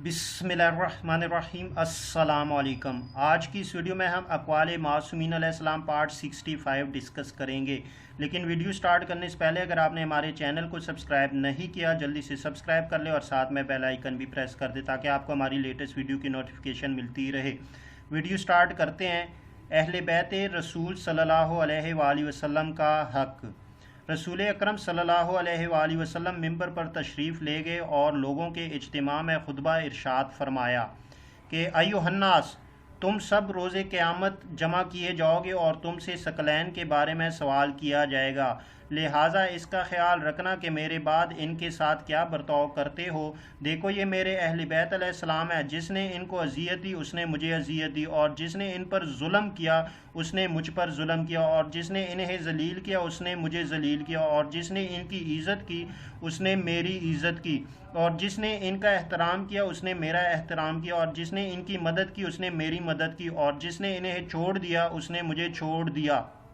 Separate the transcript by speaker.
Speaker 1: बिस्मिल्लाहिर्रहमानिर्रहीम अस्सलाम वालेकुम। आज की इस वीडियो में हम अक़वाल मासूमीन अलैहिस्सलाम पार्ट 65 डिस्कस करेंगे। लेकिन वीडियो स्टार्ट करने से पहले अगर आपने हमारे चैनल को सब्सक्राइब नहीं किया जल्दी से सब्सक्राइब कर ले और साथ में बेल आइकन भी प्रेस कर दे ताकि आपको हमारी लेटेस्ट वीडियो की नोटिफिकेशन मिलती रहे। वीडियो स्टार्ट करते हैं। अहले बैत रसूल सल्लल्लाहु अलैहि वसल्लम का हक़। रसूल अकरम सल्लल्लाहु अलैहि वसल्लम मिंबर पर तशरीफ़ ले गए और लोगों के इज्तिमा में खुतबा इरशाद फरमाया कि अय्युहन्नास, तुम सब रोज़े क़यामत जमा किए जाओगे और तुमसे सकलैन के बारे में सवाल किया जाएगा। लिहाजा इसका ख्याल रखना कि मेरे बाद इनके साथ क्या बर्ताव करते हो। देखो ये मेरे अहले बैत अलैहिस्सलाम है, जिसने इनको अजियत दी उसने मुझे अजियत दी, और जिसने इन पर जुल्म किया उसने मुझ पर जुल्म किया, और जिसने इन्हें जलील किया उसने मुझे जलील किया, और जिसने इनकी इज़्ज़त की उसने मेरी इज़्ज़त की, और जिसने इनका एहतराम किया उसने मेरा एहतराम किया, और जिसने इनकी मदद की उसने मेरी मदद की, और जिसने इन्हें छोड़ दिया उसने मुझे छोड़ दिया।